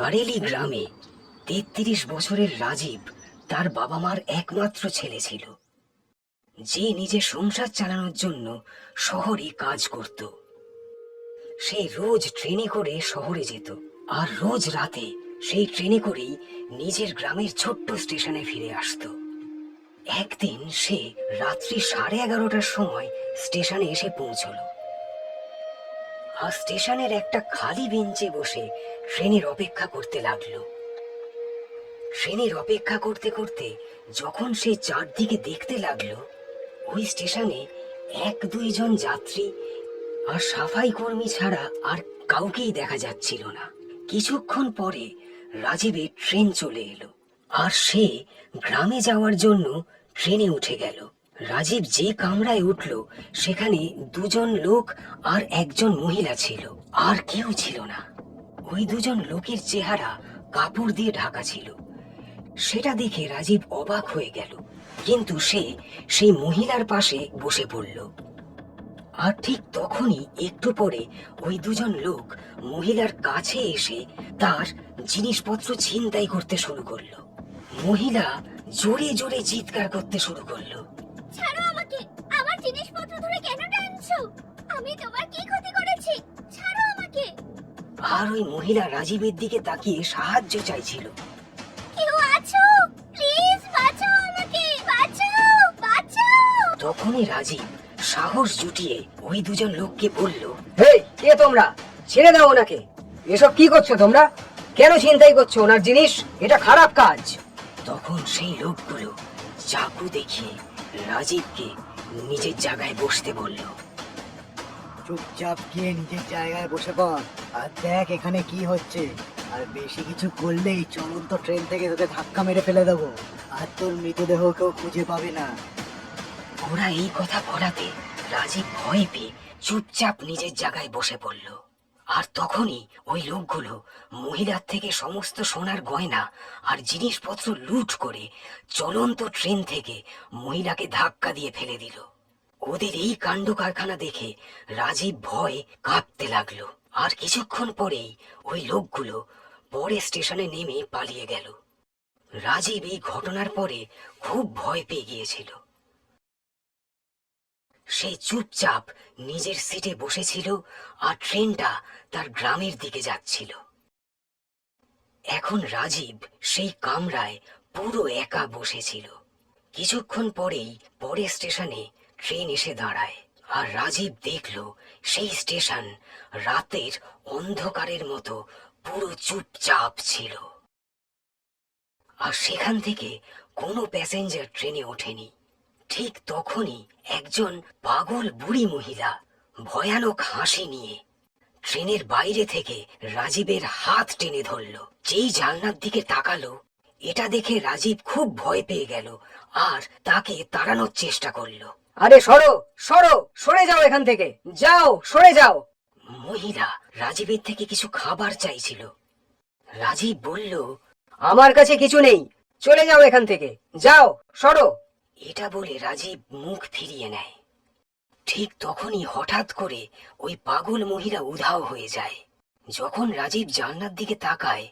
কারেলি গ্রামে ৩৩ বছরের রাজীব তার বাবা মার একমাত্র ছেলে ছিল, যে নিজের সংসার চালানোর জন্য শহরে কাজ করত। সে রোজ ট্রেনে করে শহরে যেত, আর রোজ রাতে সেই ট্রেনে করেই নিজের গ্রামের ছোট্ট স্টেশনে ফিরে আসতো। একদিন সে রাত্রি 11:30টার সময় স্টেশনে এসে পৌঁছলো, আর স্টেশনের একটা খালি বেঞ্চে বসে ট্রেনের অপেক্ষা করতে লাগলো। ট্রেনের অপেক্ষা করতে করতে যখন সে চারদিকে দেখতে লাগলো, ওই স্টেশনে 1-2 জন যাত্রী আর সাফাই কর্মী ছাড়া আর কাউকেই দেখা যাচ্ছিল না। কিছুক্ষণ পরে রাজীবের ট্রেন চলে এলো, আর সে গ্রামে যাওয়ার জন্য ট্রেনে উঠে গেল। রাজীব যে কামরায় উঠল সেখানে 2জন লোক আর 1জন মহিলা ছিল, আর কেউ ছিল না। ওই 2জন লোকের চেহারা কাপড় দিয়ে ঢাকা ছিল। সেটা দেখে রাজীব অবাক হয়ে গেল, কিন্তু সে সেই মহিলার পাশে বসে পড়ল। আর ঠিক তখনই একটু পরে ওই 2জন লোক মহিলার কাছে এসে তার জিনিসপত্র ছিনতাই করতে শুরু করলো। মহিলা জোরে জোরে চিৎকার করতে শুরু করলো, ছাড়ো আমাকে! আমার জিনিসপত্র ধরে কেন টানছো? আমি তোমার কি ক্ষতি করেছি? ছাড়ো আমাকে! আর ওই মহিলা রাজীবের দিকে তাকিয়ে সাহায্য চাইছিল। কেউ আছো? প্লিজ বাঁচাও আমাকে! বাঁচাও! বাঁচাও! তখনই রাজীব সাহস জুটিয়ে ওই 2জন লোককে বলল, হেই, কে তোমরা? ছেড়ে দাও ওনাকে। এসব কি করছো তোমরা? কেন ছিনতাই করছো ওনার জিনিস? এটা খারাপ কাজ। তখন সেই লোকগুলো চাকু দেখিয়ে রাজীবকে নিজের জায়গায় বসতে বলল। চুপচাপ গিয়ে নিজের জায়গায় বসে পড় আর দেখ এখানে কি হচ্ছে। আর বেশি কিছু করলেই চলন্ত ট্রেন থেকে তোকে ধাক্কা মেরে ফেলে দেবো, আর তোর মৃতদেহ কেউ খুঁজে পাবে না। ওরা এই কথা বলাতে রাজীব ভয় পেয়ে চুপচাপ নিজের জায়গায় বসে পড়ল। আর তখনই ওই লোকগুলো মহিলার থেকে সমস্ত সোনার গয়না আর জিনিসপত্র লুট করে চলন্ত ট্রেন থেকে মহিলাকে ধাক্কা দিয়ে ফেলে দিল। ওদের এই কাণ্ড কারখানা দেখে রাজীব ভয়ে কাঁপতে লাগলো। আর কিছুক্ষণ পরেই ওই লোকগুলো পরে স্টেশনে নেমে পালিয়ে গেল। রাজীব এই ঘটনার পরে খুব ভয় পেয়ে গিয়েছিল। সে চুপচাপ নিজের সিটে বসেছিল, আর ট্রেনটা তার গ্রামের দিকে যাচ্ছিল। এখন রাজীব সেই কামরায় পুরো একা বসেছিল। কিছুক্ষণ পরেই পরের স্টেশনে ট্রেন এসে দাঁড়ায়, আর রাজীব দেখল সেই স্টেশন রাতের অন্ধকারের মতো পুরো চুপচাপ ছিল, আর সেখান থেকে কোনো প্যাসেঞ্জার ট্রেনে ওঠেনি। ঠিক তখনই একজন পাগল বুড়ি মহিলা ভয়ানক হাসি নিয়ে ট্রেনের বাইরে থেকে রাজীবের হাত টেনে ধরল। যেই জানলার দিকে তাকালো, এটা দেখে রাজীব খুব ভয় পেয়ে গেল আর তাকে তাড়ানোর চেষ্টা করলো। আরে সরো সরো, সরে যাও এখান থেকে, যাও, সরে যাও। মহিলা রাজীবের থেকে কিছু খাবার চাইছিল। রাজীব বলল, আমার কাছে কিছু নেই, চলে যাও এখান থেকে, যাও, সরো। এটা বলে রাজীব মুখ ফিরিয়ে নেয়। ঠিক তখনই হঠাৎ করে ওই পাগল মহিলা উধাও হয়ে যায়। যখন রাজীব জানলার দিকে তাকায়,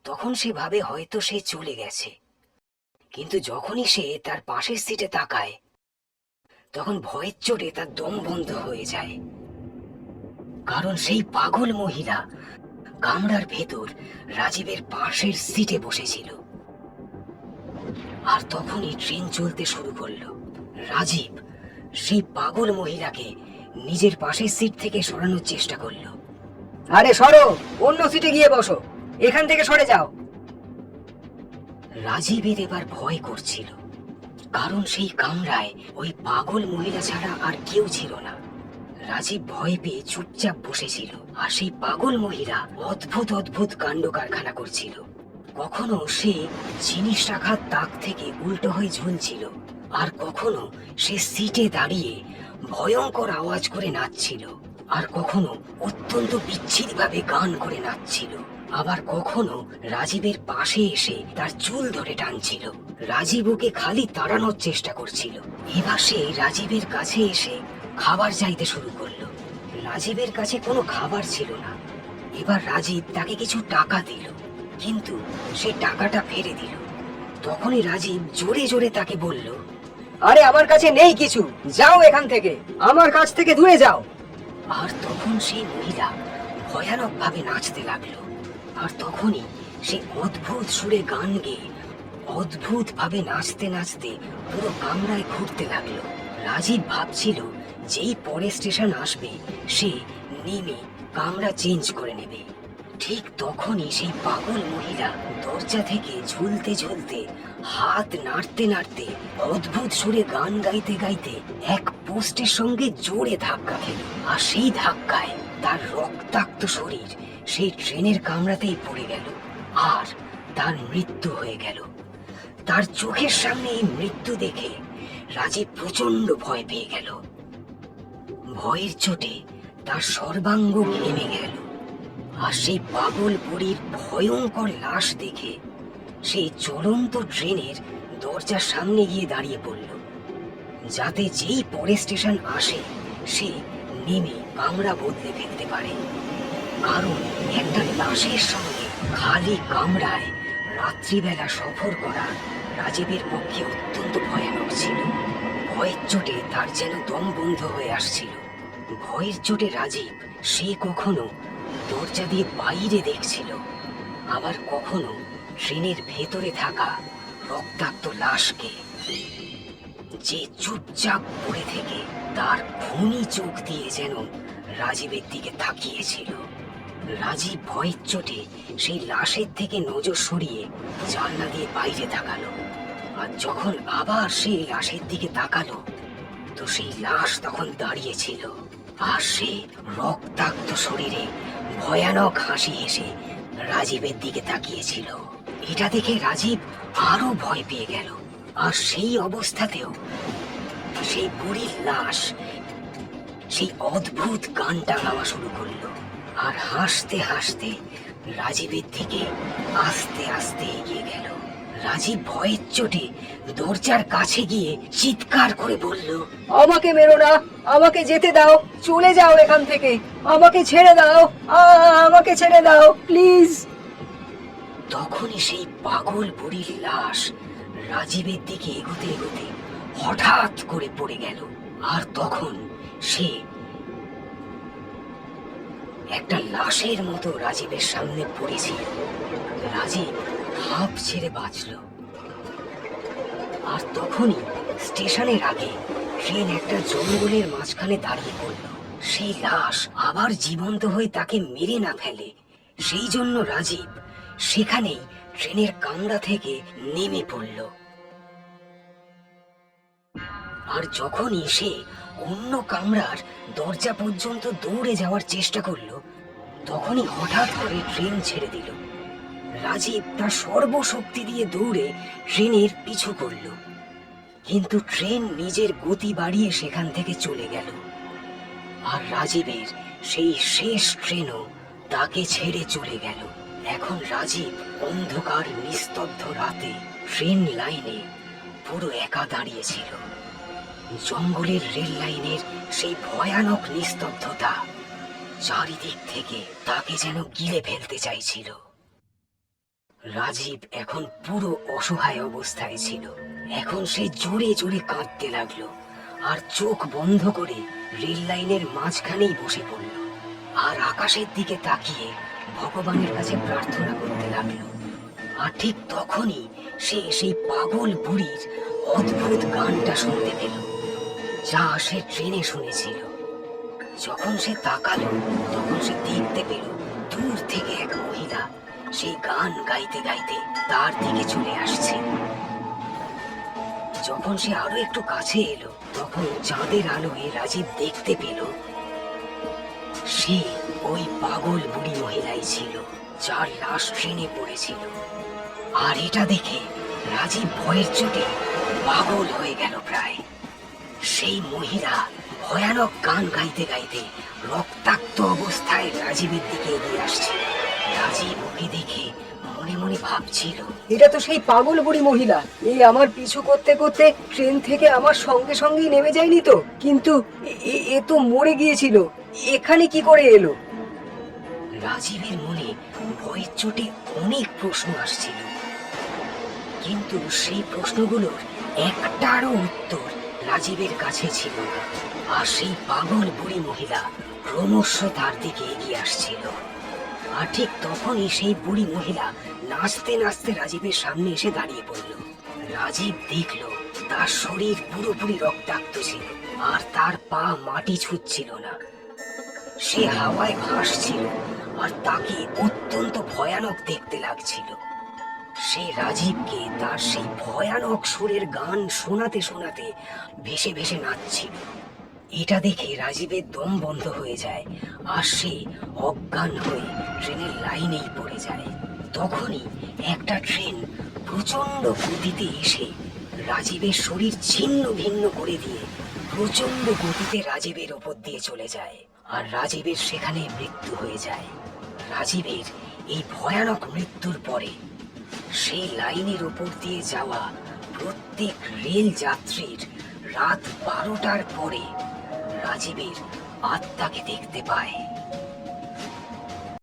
তখন সে ভাবে হয়তো সে চলে গেছে, কিন্তু যখনই সে তার পাশের সিটে তাকায়, তখন ভয়ের চোটে তার দম বন্ধ হয়ে যায়। কারণ সেই পাগল মহিলা কামরার ভেতর রাজীবের পাশের সিটে বসেছিল। আর তখনই ট্রেন চলতে শুরু করলো। রাজীব সেই পাগল মহিলাকে নিজের পাশের সিট থেকে সরানোর চেষ্টা করলো। আরে সরো, অন্য সিটে গিয়ে বসো, এখান থেকে সরে যাও। রাজীবের এবার ভয় করছিল, কারণ সেই কামরায় ওই পাগল মহিলা ছাড়া আর কেউ ছিল না। রাজীব ভয় পেয়ে চুপচাপ বসেছিল, আর সেই পাগল মহিলা অদ্ভুত অদ্ভুত কাণ্ড কারখানা করছিল। কখনো সে জিনিস রাখার তাক থেকে উল্টো হয়ে ঝুলছিল, আর কখনো সে সিটে দাঁড়িয়ে ভয়ঙ্কর আওয়াজ করে নাচছিল, আর কখনো অত্যন্ত বিচ্ছিরিভাবে গান করে নাচছিল। আবার কখনো রাজীবের পাশে এসে তার চুল ধরে টানছিল। রাজীব ওকে খালি তাড়ানোর চেষ্টা করছিল। এবার সে রাজীবের কাছে এসে খাবার চাইতে শুরু করলো। রাজীবের কাছে কোনো খাবার ছিল না। এবার রাজীব তাকে কিছু টাকা দিল, কিন্তু সে টাকাটা ফেলে দিল। তখনই রাজীব জোরে জোরে তাকে বলল, আরে আমার কাছে নেই কিছু, যাও এখান থেকে, আমার কাছ থেকে দূরে যাও। আর তখন সেই মহিলা ভয়ানক ভাবে নাচতে লাগলো। আর তখনই সে অদ্ভুত সুরে গান গেয়ে অদ্ভুত ভাবে নাচতে নাচতে পুরো কামরায় ঘুরতে লাগলো। রাজীব ভাবছিল যেই পরে স্টেশন আসবে সে নেমে কামরা চেঞ্জ করে নেবে। ঠিক তখনই সেই পাগল মহিলা দরজা থেকে ঝুলতে ঝুলতে, হাত নাড়তে নাড়তে, অদ্ভুত সুরে গান গাইতে গাইতে এক পোস্টের সঙ্গে জোরে ধাক্কা খেল। আর সেই ধাক্কায় তার রক্তাক্ত শরীর সেই ট্রেনের কামরাতেই পড়ে গেল আর তার মৃত্যু হয়ে গেল। তার চোখের সামনে এই মৃত্যু দেখে রাজীব প্রচন্ড ভয় পেয়ে গেল। ভয়ের চোটে তার সর্বাঙ্গ ঘেমে গেল। আর সেই পাগল বুড়ির ভয়ঙ্কর লাশ দেখে সেই চলন্ত ট্রেনের দরজার সামনে গিয়ে দাঁড়িয়ে পড়ল, যাতে যেই পরে স্টেশন আসে সে নেমে কামরা বদলে ফেলতে পারে। কারণ একটা লাশের সঙ্গে খালি কামরায় রাত্রিবেলা সফর করা রাজীবের পক্ষে অত্যন্ত ভয়ানক ছিল। ভয়ের চোটে তার যেন দম বন্ধ হয়ে আসছিল। ভয়ের চোটে রাজীব সে কখনো দরজা দিয়ে বাইরে দেখছিল, আবার কখনো ট্রেনের ভেতরে থাকা রক্তাক্ত লাশকে, যে চুপচাপ পড়ে থেকে তার খুনি চোখ দিয়ে যেন রাজীবের দিকে তাকিয়েছিল। রাজীব ভয়ের চোটে সেই লাশের থেকে নজর সরিয়ে জানলা দিয়ে বাইরে তাকালো। আর যখন আবার সেই লাশের দিকে তাকালো, তো সেই লাশ তখন দাঁড়িয়ে ছিল। আর সে রক্তাক্ত শরীরে ভয়ানক হাসি হেসে রাজীবের দিকে তাকিয়েছিল। এটা দেখে রাজীব আরো ভয় পেয়ে গেল। আর সেই অবস্থাতেও সেই বুড়ির লাশ সেই অদ্ভুত গানটা গাওয়া শুরু করলো। আর হাসতে হাসতে রাজীবের দিকে আস্তে আস্তে এগিয়ে গেল। রাজীব ভয়ের চোটে দরজার কাছে গিয়ে চিৎকার করে বলল, আমাকে মেরো না, আমাকে যেতে দাও, চলে যাও এখান থেকে, আমাকে ছেড়ে দাও, আমাকে ছেড়ে দাও প্লিজ। তখনই সেই পাগল বুড়ির লাশ রাজীবের দিকে এগোতে এগোতে হঠাৎ করে পড়ে গেল। আর তখন সে একটা লাশের মতো রাজীবের সামনে পড়েছিল। রাজীব হাঁপ ছেড়ে বাঁচল। আর তখনই স্টেশনের আগে ট্রেন একটা জঙ্গলের মাঝখানে দাঁড়িয়ে পড়ল। সেই লাশ আবার জীবন্ত হয়ে তাকে মেরে না ফেলে সেই জন্য রাজীব সেখানেই ট্রেনের কামরা থেকে নেমে পড়ল। আর যখনই সে অন্য কামরার দরজা পর্যন্ত দৌড়ে যাওয়ার চেষ্টা করলো, তখনই হঠাৎ করে ট্রেন ছেড়ে দিল। রাজীব তার সর্বশক্তি দিয়ে দৌড়ে ট্রেনের পিছু করল, কিন্তু ট্রেন নিজের গতি বাড়িয়ে সেখান থেকে চলে গেল। আর রাজীবের সেই শেষ ট্রেনও তাকে ছেড়ে চলে গেল। এখন রাজীব অন্ধকার নিস্তব্ধ রাতে ট্রেন লাইনে পুরো একা দাঁড়িয়েছিল। জঙ্গলের রেল লাইনের সেই ভয়ানক নিস্তব্ধতা চারিদিক থেকে তাকে যেন গিলে ফেলতে চাইছিল। রাজীব এখন পুরো অসহায় অবস্থায় ছিল। এখন সে জোরে জোরে কাঁদতে লাগলো আর চোখ বন্ধ করে রেল লাইনের মাঝখানেই বসে পড়ল। আর আকাশের দিকে তাকিয়ে ভগবানের কাছে প্রার্থনা করতে লাগলো। আর ঠিক তখনই সে সেই পাগল বুড়ির অদ্ভুত গানটা শুনতে পেল, যা সে ট্রেনে শুনেছিল। যখন সে তাকালো, তখন সে দেখতে পেল দূর থেকে এক মহিলা সেই গান গাইতে গাইতে তার দিকে চলে আসছে। যখন সে আরো একটু কাছে এলো, তখন চাঁদের আলোয় রাজীব দেখতে পেল সে ওই পাগল বুড়ি মহিলাই ছিল যার লাশ ট্রেনে পড়েছিল। আর এটা দেখে রাজীব ভয়ের চোটে পাগল হয়ে গেল প্রায়। সেই মহিলা ভয়ানক গান গাইতে গাইতে রক্তাক্ত অবস্থায় রাজীবের দিকে এগিয়ে আসছে। রাজীব ওকে দেখে মনে মনে ভাবছিল, এটা তো সেই পাগল বুড়ি মহিলা। এই আমার পিছু করতে করতে ট্রেন থেকে আমার সঙ্গে সঙ্গেই নেমে যায়নি তো, কিন্তু এ তো মরে গিয়েছিল, এখানে কি করে এলো? রাজীবের মনে ভয়ের চোটে অনেক প্রশ্ন আসছিল, কিন্তু সেই প্রশ্নগুলোর একটারও উত্তর রাজীবের কাছে ছিল না। আর সেই পাগল বুড়ি মহিলা ক্রমশ তার দিকে এগিয়ে আসছিল। আর ঠিক তখনই সেই বুড়ি মহিলা নাচতে নাচতে রাজীবের সামনে এসে দাঁড়িয়ে পড়ল। রাজীব দেখল তার শরীর পুরোপুরি রক্তাক্ত ছিল, আর তার পা মাটি ছুঁচ্ছিল না। সে হাওয়ায় ভাসছিল, আর তাকে অত্যন্ত ভয়ানক দেখতে লাগছিল। সে রাজীবকে তার সেই ভয়ানক সুরের গান শোনাতে শোনাতে ভেসে ভেসে নাচছিল। এটা দেখে রাজীবের দম বন্ধ হয়ে যায়, আর সে অজ্ঞান হয়ে ট্রেনের লাইনেই পড়ে যায়। তখনই একটা ট্রেন প্রচন্ড গতিতে এসে রাজীবের শরীর ছিন্ন ভিন্ন করে দিয়ে প্রচন্ড গতিতে রাজীবের ওপর দিয়ে চলে যায়, আর রাজীবের সেখানে মৃত্যু হয়ে যায়। রাজীবের এই ভয়ানক মৃত্যুর পরে সেই লাইনের ওপর দিয়ে যাওয়া প্রত্যেক রেল যাত্রীর রাত 12টার পরে রাজীবের আত্মাকে দেখতে পায়।